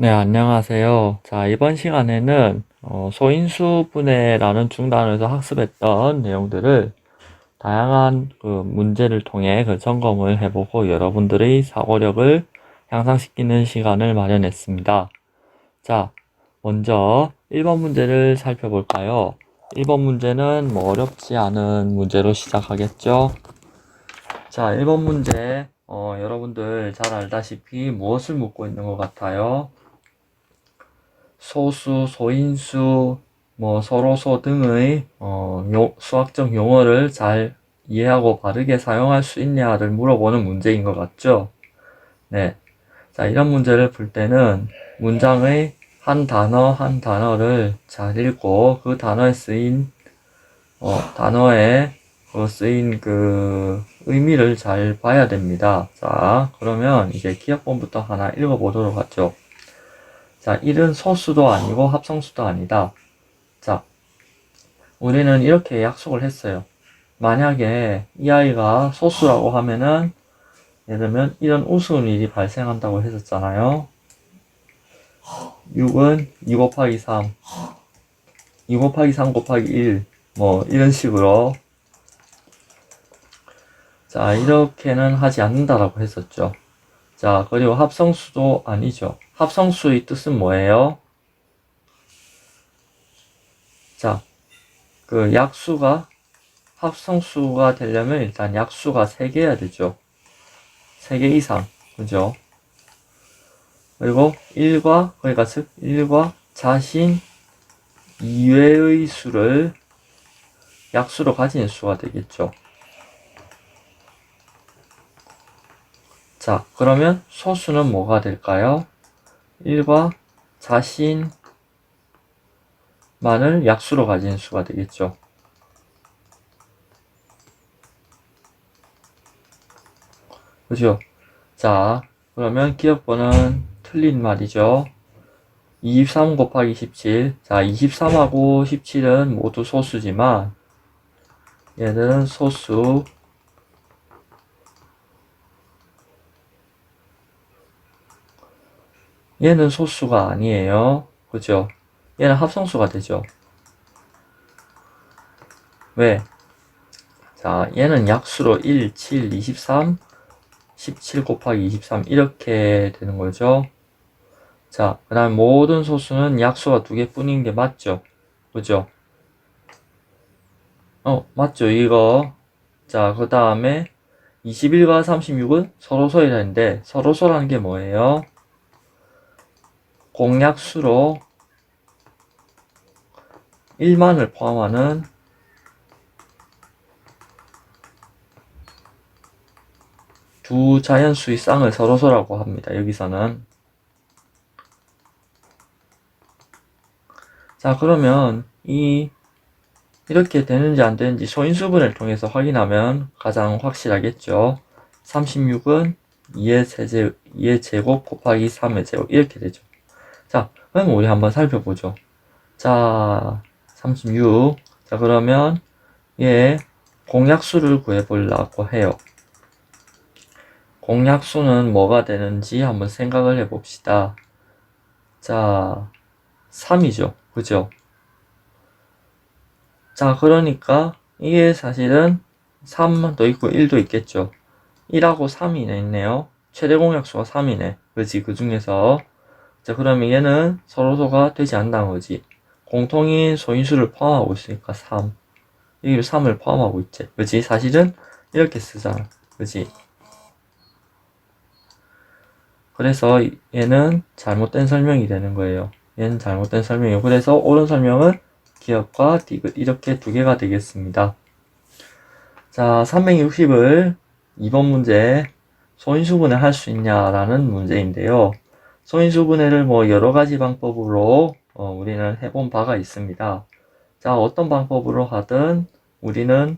네, 안녕하세요. 자, 이번 시간에는 소인수 분해라는 중단원에서 학습했던 내용들을 다양한 그 문제를 통해 그 점검을 해보고 여러분들의 사고력을 향상시키는 시간을 마련했습니다. 자, 먼저 1번 문제를 살펴볼까요? 1번 문제는 뭐 어렵지 않은 문제로 시작하겠죠? 자, 1번 문제, 여러분들 잘 알다시피 무엇을 묻고 있는 것 같아요? 소수, 소인수, 뭐 서로소 등의 수학적 용어를 잘 이해하고 바르게 사용할 수 있냐를 물어보는 문제인 것 같죠? 네. 자, 이런 문제를 풀 때는 문장의 한 단어 한 단어를 잘 읽고 그 단어에 쓰인 단어에 쓰인 그 의미를 잘 봐야 됩니다. 자, 그러면 이제 기억본부터 하나 읽어보도록 하죠. 자, 1은 소수도 아니고 합성수도 아니다. 자, 우리는 이렇게 약속을 했어요. 만약에 이 아이가 소수라고 하면은 예를 들면 이런 우스운 일이 발생한다고 했었잖아요. 6은 2 곱하기 3, 2 곱하기 3 곱하기 1, 뭐 이런 식으로 자, 이렇게는 하지 않는다라고 했었죠. 자, 그리고 합성수도 아니죠. 합성수의 뜻은 뭐예요? 자, 그 약수가 합성수가 되려면 일단 약수가 3개여야 되죠. 3개 이상. 그죠? 그리고 1과, 그러니까 즉 1과 자신 이외의 수를 약수로 가진 수가 되겠죠. 자, 그러면 소수는 뭐가 될까요? 1과 자신만을 약수로 가진 수가 되겠죠. 그죠? 자, 그러면 기억번은 틀린 말이죠. 23 곱하기 17. 자, 23하고 17은 모두 소수지만 얘들은 소수, 얘는 소수가 아니에요. 그죠? 얘는 합성수가 되죠. 왜? 자, 얘는 약수로 1, 7, 23, 17 곱하기 23 이렇게 되는 거죠. 자, 그 다음 모든 소수는 약수가 2개 뿐인 게 맞죠? 그죠? 맞죠? 이거. 자, 그 다음에 21과 36은 서로소이라는데 서로소라는 게 뭐예요? 공약수로 1만을 포함하는 두 자연수의 쌍을 서로소라고 합니다. 여기서는. 자, 그러면 이렇게 되는지 안 되는지 소인수분해를 통해서 확인하면 가장 확실하겠죠. 36은 2의 제곱 곱하기 3의 제곱 이렇게 되죠. 자, 그럼 우리 한번 살펴보죠. 자, 36. 자, 그러면 얘 공약수를 구해보려고 해요. 공약수는 뭐가 되는지 한번 생각을 해봅시다. 자, 3이죠. 그죠? 자, 그러니까 이게 사실은 3도 있고 1도 있겠죠. 1하고 3이 있네요. 최대 공약수가 3이네. 그지? 그 중에서. 자, 그러면 얘는 서로소가 되지 않는다는 거지. 공통인 소인수를 포함하고 있으니까 3. 여기를 3을 포함하고 있지. 그지? 사실은 이렇게 쓰잖아. 그지? 그래서 얘는 잘못된 설명이 되는 거예요. 얘는 잘못된 설명이에요. 그래서 옳은 설명은 기억과 디귿 이렇게 2개가 되겠습니다. 자, 360을 2번 문제 소인수분해 할 수 있냐라는 문제인데요. 소인수분해를 뭐 여러가지 방법으로 우리는 해본 바가 있습니다. 자, 어떤 방법으로 하든 우리는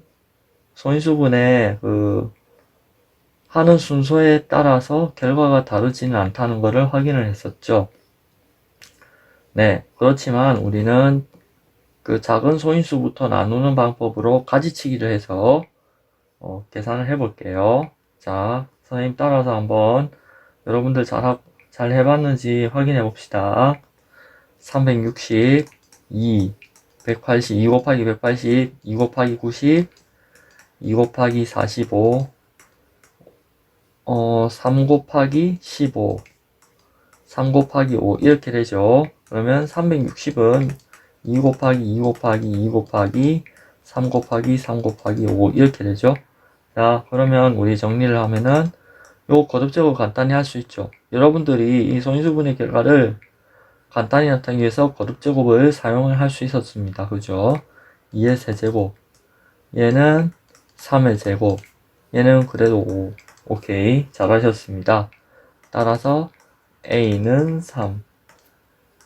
소인수분해 하는 순서에 따라서 결과가 다르지는 않다는 것을 확인을 했었죠. 네, 그렇지만 우리는 그 작은 소인수부터 나누는 방법으로 가지치기를 해서 계산을 해볼게요. 자, 선생님 따라서 한번 여러분들 잘 해봤는지 확인해 봅시다. 360, 2, 180, 2 곱하기 180, 2 곱하기 90, 2 곱하기 45, 3 곱하기 15, 3 곱하기 5 이렇게 되죠. 그러면 360은 2 곱하기 2 곱하기 2 곱하기 3 곱하기 3 곱하기 5 이렇게 되죠. 자, 그러면 우리 정리를 하면은 요 거듭제곱 간단히 할 수 있죠. 여러분들이 이 소인수분해 결과를 간단히 나타내기 위해서 거듭제곱을 사용을 할 수 있었습니다. 그죠? 2의 세제곱, 얘는 3의 제곱, 얘는 그래도 5. 오케이, 잘하셨습니다. 따라서 A는 3,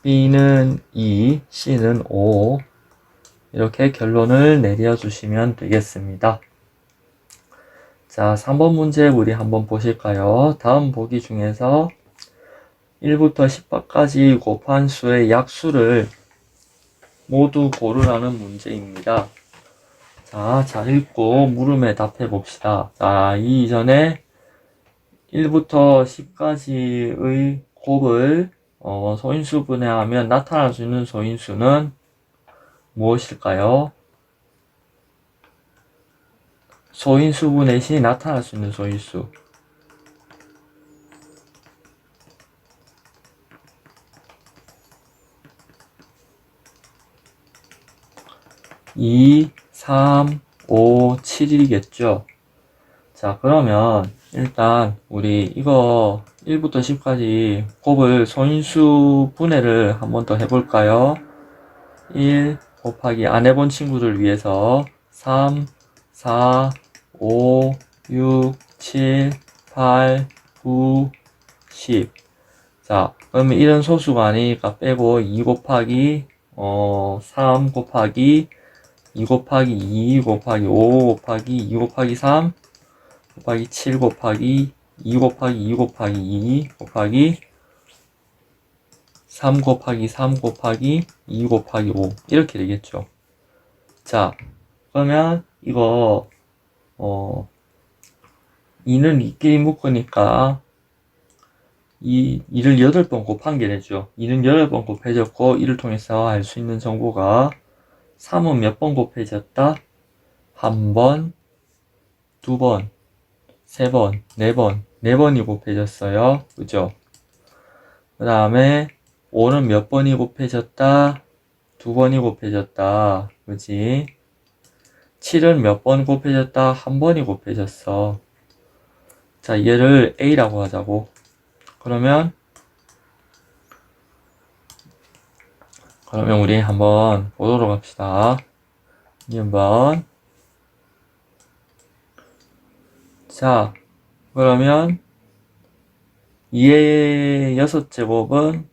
B는 2, C는 5 이렇게 결론을 내려주시면 되겠습니다. 자, 3번 문제 우리 한번 보실까요? 다음 보기 중에서 1부터 10까지 곱한 수의 약수를 모두 고르라는 문제입니다. 자, 잘 읽고 물음에 답해 봅시다. 자, 이 이전에 1부터 10까지의 곱을 소인수 분해하면 나타날 수 있는 소인수는 무엇일까요? 소인수 분해 시 나타날 수 있는 소인수. 2, 3, 5, 7이겠죠. 자, 그러면 일단 우리 이거 1부터 10까지 곱을 소인수 분해를 한번 더 해볼까요? 1 곱하기 안 해본 친구들 위해서 3, 4, 5, 6, 7, 8, 9, 10. 자, 그러면 이런 소수가 아니니까 빼고 2 곱하기 3 곱하기 2 곱하기 2 곱하기 5 곱하기 2 곱하기 3 곱하기 7 곱하기 2 곱하기 2 곱하기 2 곱하기 3 곱하기 3 곱하기 2 곱하기 5 이렇게 되겠죠. 자, 그러면 이거 2는 2끼리 묶으니까 2를 8번 곱한 게 되죠. 2는 8번 곱해졌고 이를 통해서 알 수 있는 정보가 3은 몇 번 곱해졌다? 1번, 2번, 3번, 4번, 4번이 곱해졌어요. 그죠? 그 다음에 5는 몇 번이 곱해졌다? 2번이 곱해졌다. 그지? 7은 몇 번 곱해졌다? 1번이 곱해졌어. 자, 얘를 A라고 하자고. 그러면 우리 한번 보도록 합시다. 2번. 자, 그러면 2의 6제곱은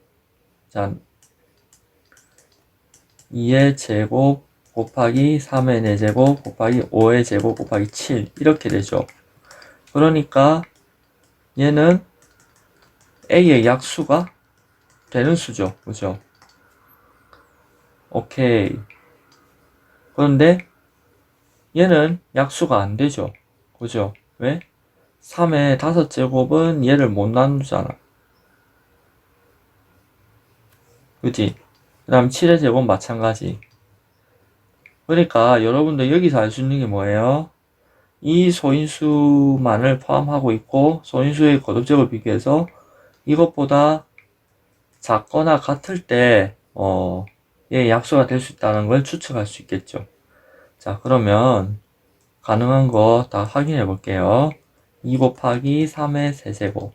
자 2의 제곱 곱하기 3의 4제곱 곱하기 5의 제곱 곱하기 7 이렇게 되죠. 그러니까 얘는 A의 약수가 되는 수죠. 그죠? 오케이. 그런데 얘는 약수가 안 되죠. 그죠? 왜? 3의 5제곱은 얘를 못 나누잖아. 그지? 그 다음 7의 제곱 마찬가지. 그러니까 여러분들 여기서 알 수 있는 게 뭐예요? 이 소인수만을 포함하고 있고 소인수의 거듭제곱을 비교해서 이것보다 작거나 같을 때 얘 약수가 될 수 있다는 걸 추측할 수 있겠죠. 자, 그러면 가능한 거 다 확인해 볼게요. 2 곱하기 3의 세제곱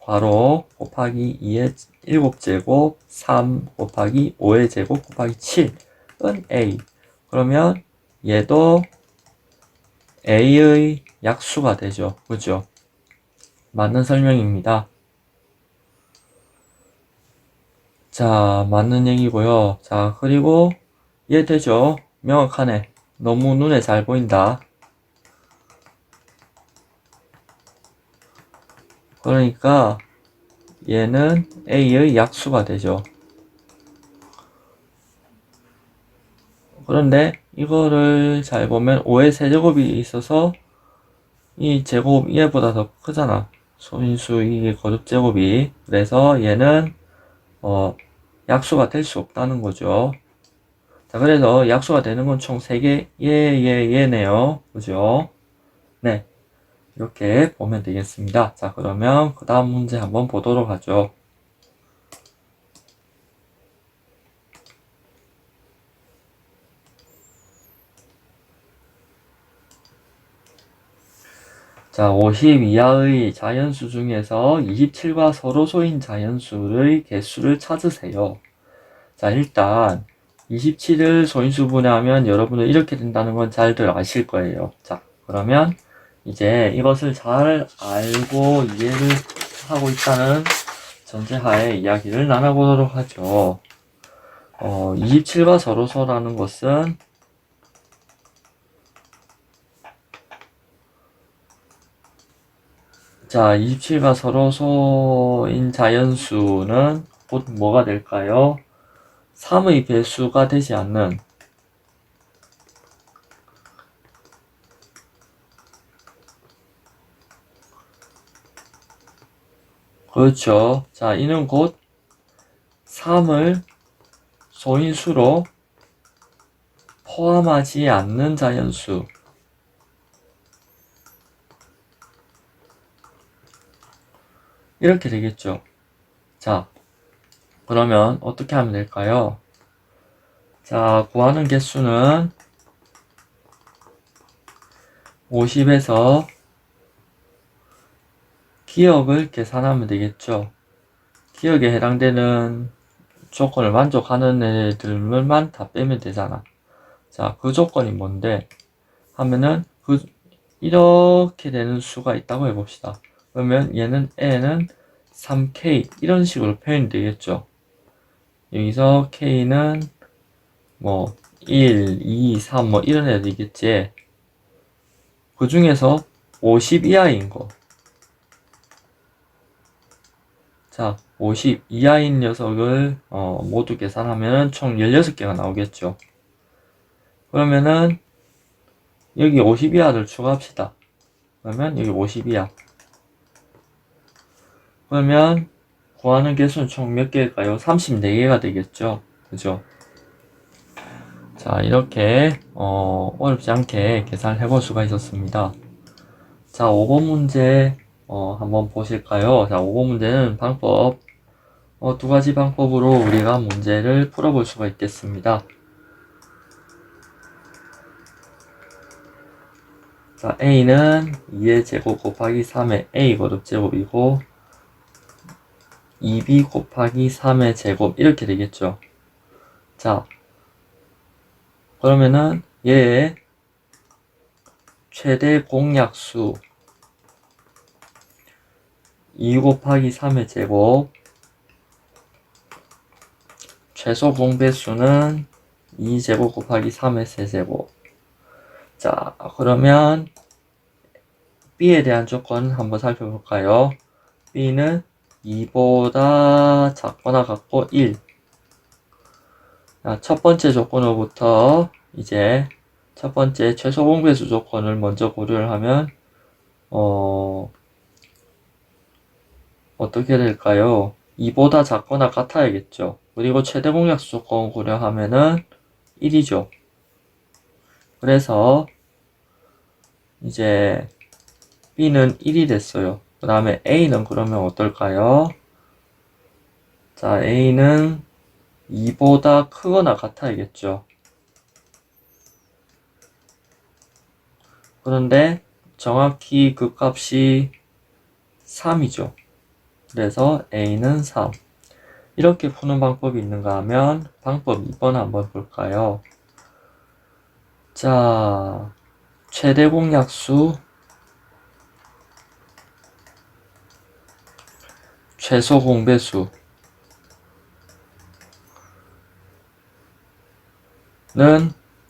괄호 곱하기 2의 7제곱 3 곱하기 5의 제곱 곱하기 7은 A. 그러면 얘도 A의 약수가 되죠. 그죠? 맞는 설명입니다. 자, 맞는 얘기고요. 자, 그리고 얘 되죠? 명확하네. 너무 눈에 잘 보인다. 그러니까 얘는 A의 약수가 되죠. 그런데 이거를 잘 보면 5의 세제곱이 있어서 이 제곱 얘보다 더 크잖아. 소인수 이게 거듭제곱이. 그래서 얘는 약수가 될 수 없다는 거죠. 자, 그래서 약수가 되는 건 총 3개, 얘네요. 그죠? 네. 이렇게 보면 되겠습니다. 자, 그러면 그 다음 문제 한번 보도록 하죠. 자, 50 이하의 자연수 중에서 27과 서로소인 자연수의 개수를 찾으세요. 자, 일단 27을 소인수분해하면 여러분은 이렇게 된다는 건 잘들 아실 거예요. 자, 그러면 이제 이것을 잘 알고 이해를 하고 있다는 전제하에 이야기를 나눠보도록 하죠. 27과 서로소라는 것은 자, 27과 서로소인 자연수는 곧 뭐가 될까요? 3의 배수가 되지 않는 그렇죠. 자, 이는 곧 3을 소인수로 포함하지 않는 자연수. 이렇게 되겠죠. 자, 그러면 어떻게 하면 될까요? 자, 구하는 개수는 50에서 기억을 계산하면 되겠죠. 기억에 해당되는 조건을 만족하는 애들만 다 빼면 되잖아. 자, 그 조건이 뭔데? 하면은 이렇게 되는 수가 있다고 해봅시다. 그러면 얘는 N은 3K 이런 식으로 표현이 되겠죠. 여기서 K는 뭐 1, 2, 3 뭐 이런 애들이겠지. 그 중에서 50 이하인 거. 자, 50 이하인 녀석을 모두 계산하면 총 16개가 나오겠죠. 그러면은 여기 50 이하를 추가합시다. 그러면 여기 50 이하. 그러면 구하는 개수는 총 몇 개일까요? 34개가 되겠죠. 그죠? 자, 이렇게 어렵지 않게 계산을 해볼 수가 있었습니다. 자, 5번 문제 한번 보실까요? 자, 5번 문제는 방법 두 가지 방법으로 우리가 문제를 풀어볼 수가 있겠습니다. 자, A는 2의 제곱 곱하기 3의 A 거듭제곱이고 2B 곱하기 3의 제곱 이렇게 되겠죠. 자, 그러면은 얘의 최대 공약수 2 곱하기 3의 제곱 최소 공배수는 2제곱 곱하기 3의 세제곱. 자, 그러면 B에 대한 조건 한번 살펴볼까요? B는 2보다 작거나 같고 1. 자, 첫 번째 조건으로부터 이제 첫 번째 최소 공배수 조건을 먼저 고려를 하면 어떻게 될까요? 2보다 작거나 같아야겠죠. 그리고 최대 공약수 조건 고려하면은 1이죠. 그래서 이제 B는 1이 됐어요. 그 다음에 A는 그러면 어떨까요? 자, A는 2보다 크거나 같아야겠죠. 그런데 정확히 그 값이 3이죠. 그래서 A는 3. 이렇게 푸는 방법이 있는가 하면 방법 2번 한번 볼까요? 자, 최대 공약수 최소 공배수는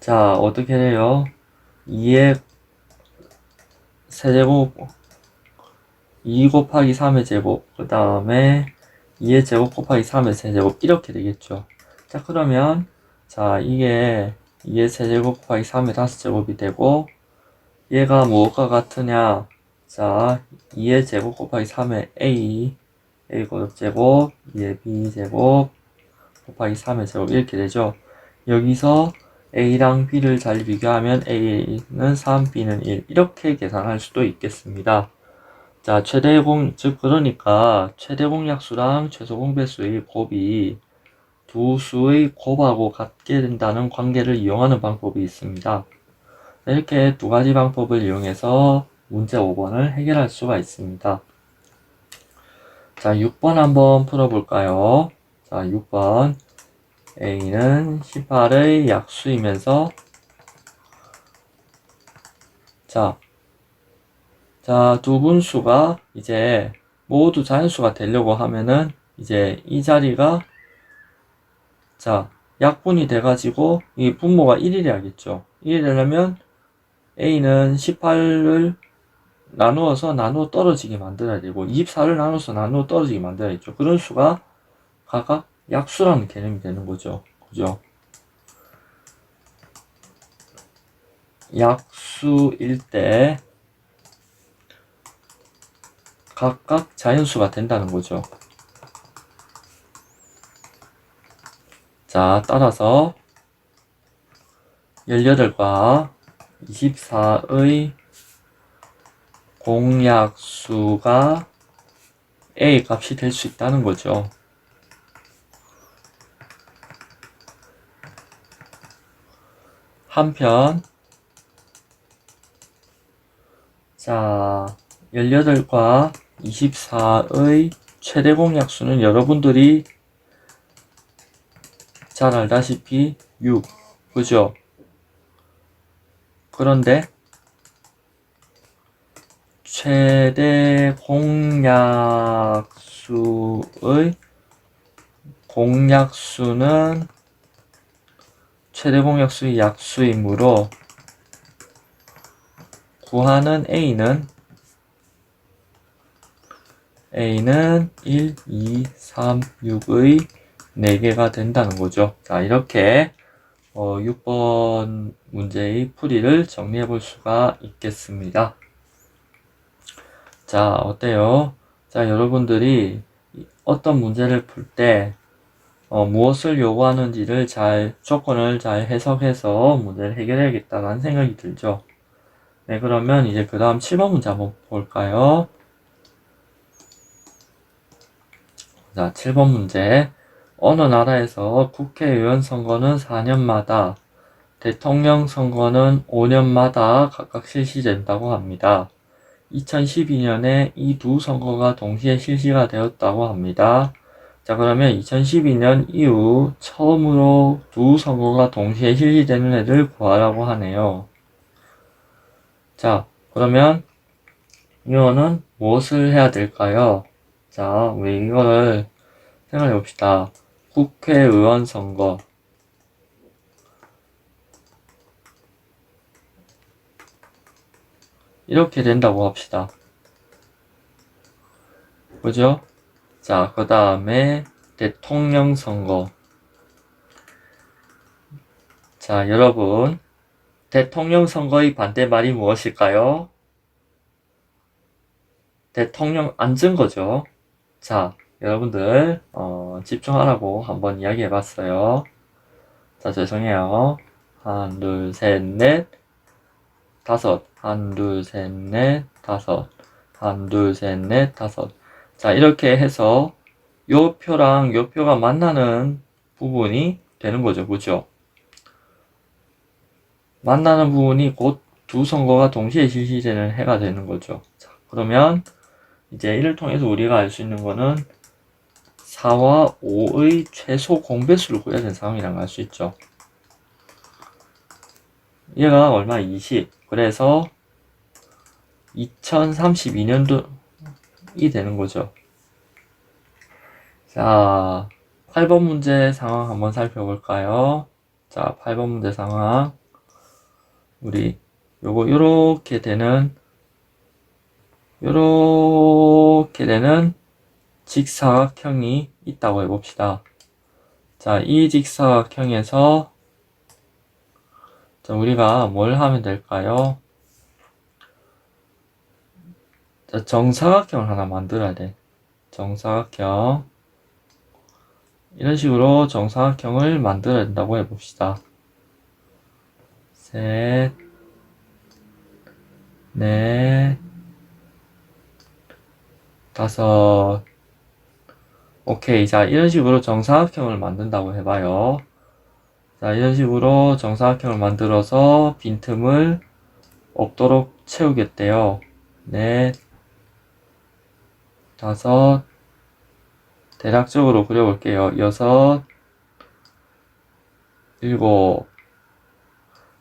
자 어떻게 해요? 2의 세제곱 2 곱하기 3의 제곱 그 다음에 2의 제곱 곱하기 3의 세제곱 이렇게 되겠죠. 자 그러면 자 이게 2의 세제곱 곱하기 3의 5제곱이 되고 얘가 무엇과 같으냐? 자, 2의 제곱 곱하기 3의 A 제곱, 2의 B 제곱 곱하기 3의 제곱 이렇게 되죠. 여기서 A랑 B를 잘 비교하면 A는 3, B는 1 이렇게 계산할 수도 있겠습니다. 자, 즉 그러니까 최대 공약수랑 최소 공배수의 곱이 두 수의 곱하고 같게 된다는 관계를 이용하는 방법이 있습니다. 이렇게 두 가지 방법을 이용해서 문제 5번을 해결할 수가 있습니다. 자, 6번 한번 풀어볼까요? 자, 6번 A는 18의 약수이면서 자, 두 분수가 이제 모두 자연수가 되려고 하면은 이제 이 자리가 약분이 돼가지고 이 분모가 1이 돼야겠죠. 1이 되려면 A는 18을 나누어 떨어지게 만들어야 되고 24를 나눠서 나누어 떨어지게 만들어야겠죠. 그런 수가 각각 약수라는 개념이 되는 거죠. 그죠? 약수일 때 각각 자연수가 된다는 거죠. 자, 따라서 18과 24의 공약수가 A 값이 될 수 있다는 거죠. 한편 18과 24의 최대 공약수는 여러분들이 잘 알다시피 6, 그죠? 그런데 최대 공약수는 최대 공약수의 약수이므로 구하는 A는 1, 2, 3, 6의 4개가 된다는 거죠. 자, 이렇게 6번 문제의 풀이를 정리해 볼 수가 있겠습니다. 자, 어때요? 자, 여러분들이 어떤 문제를 풀 때 무엇을 요구하는지를 조건을 잘 해석해서 문제를 해결해야겠다는 생각이 들죠. 네, 그러면 이제 그 다음 7번 문제 한번 볼까요? 자, 7번 문제. 어느 나라에서 국회의원 선거는 4년마다, 대통령 선거는 5년마다 각각 실시된다고 합니다. 2012년에 이 두 선거가 동시에 실시가 되었다고 합니다. 자, 그러면 2012년 이후 처음으로 두 선거가 동시에 실시되는 애를 구하라고 하네요. 자, 그러면 이거는 무엇을 해야 될까요? 자, 우리 이거를 생각해 봅시다. 국회의원 선거. 이렇게 된다고 합시다. 그죠? 자, 그 다음에 대통령 선거. 자, 여러분. 대통령 선거의 반대말이 무엇일까요? 대통령 앉은 거죠. 자, 여러분들 집중하라고 한번 이야기해 봤어요. 자, 죄송해요. 하나, 둘, 셋, 넷, 다섯. 하나, 둘, 셋, 넷, 다섯. 하나, 둘, 셋, 넷, 다섯. 자, 이렇게 해서 요 표랑 요 표가 만나는 부분이 되는 거죠. 그죠? 만나는 부분이 곧 두 선거가 동시에 실시되는 해가 되는 거죠. 자, 그러면 이제 이를 통해서 우리가 알 수 있는 거는 4와 5의 최소 공배수를 구해야 되는 상황이라는 걸 알 수 있죠. 얘가 얼마? 20. 그래서 2032년도이 되는 거죠. 자, 8번 문제 상황 한번 살펴볼까요? 자, 8번 문제 상황. 우리 요거 요렇게 되는 직사각형이 있다고 해봅시다. 자, 이 직사각형에서 자, 우리가 뭘 하면 될까요? 자, 정사각형을 하나 만들어야 돼. 정사각형. 이런 식으로 정사각형을 만들어야 된다고 해봅시다. 셋, 넷, 다섯. 오케이. 자, 이런 식으로 정사각형을 만든다고 해봐요. 자, 이런 식으로 정사각형을 만들어서 빈틈을 없도록 채우겠대요. 넷, 다섯, 대략적으로 그려볼게요. 여섯, 일곱.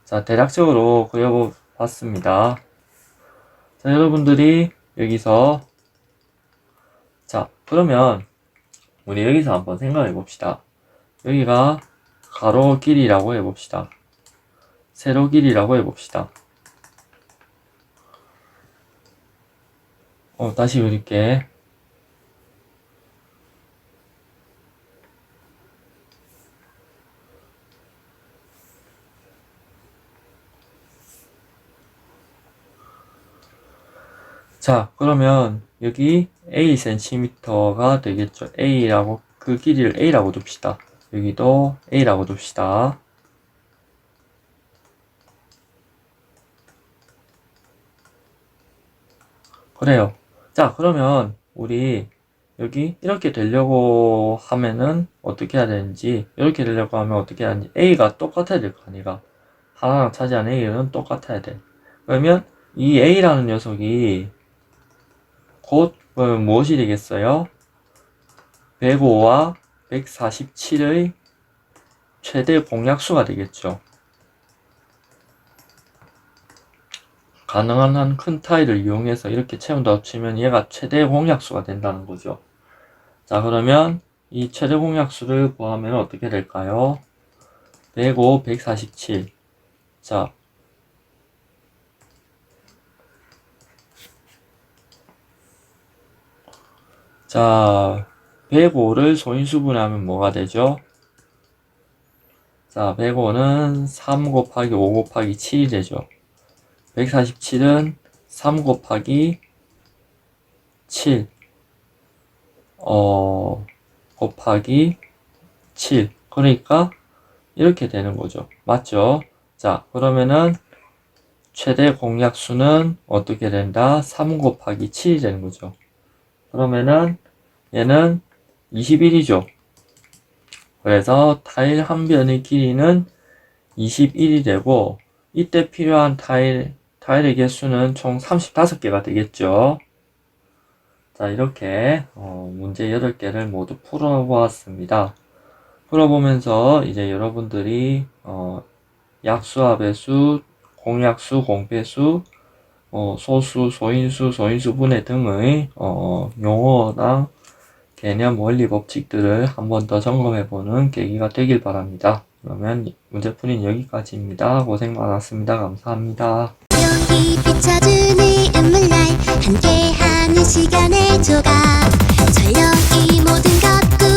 자, 대략적으로 그려봤습니다. 자, 여러분들이 여기서, 자, 그러면 우리 여기서 한번 생각해 봅시다. 여기가 가로 길이라고 해봅시다. 세로 길이라고 해봅시다. 다시 그릴게. 자, 그러면 여기 A cm가 되겠죠. A라고, 그 길이를 A라고 둡시다. 여기도 A라고 둡시다. 그래요. 자, 그러면 우리 여기 이렇게 되려고 하면은 어떻게 해야 되는지, 이렇게 되려고 하면 어떻게 해야 되는지, A가 똑같아야 될 거 아니가. 하나랑 차지하는 A는 똑같아야 돼. 그러면 이 A라는 녀석이 곧 무엇이 되겠어요? 105와 147의 최대 공약수가 되겠죠. 가능한 한 큰 타일을 이용해서 이렇게 채운다고 치면 얘가 최대 공약수가 된다는 거죠. 자, 그러면 이 최대 공약수를 구하면 어떻게 될까요? 105, 147. 자, 자, 105를 소인수분해하면 뭐가 되죠? 자, 105는 3 곱하기 5 곱하기 7이 되죠. 147은 3 곱하기 7 곱하기 7. 그러니까 이렇게 되는 거죠. 맞죠? 자, 그러면은 최대 공약수는 어떻게 된다? 3 곱하기 7이 되는 거죠. 그러면은 얘는 21이죠. 그래서 타일 한 변의 길이는 21이 되고, 이때 필요한 타일의 개수는 총 35개가 되겠죠. 자, 이렇게 문제 8개를 모두 풀어보았습니다. 풀어보면서 이제 여러분들이 약수와 배수, 공약수, 공배수, 소수, 소인수, 소인수분해 등의 용어나 개념, 원리, 법칙들을 한 번 더 점검해보는 계기가 되길 바랍니다. 그러면 문제풀이는 여기까지입니다. 고생 많았습니다. 감사합니다. 여기 비춰주는 인물날 함께하는 시간의 조각 전력 이 모든 것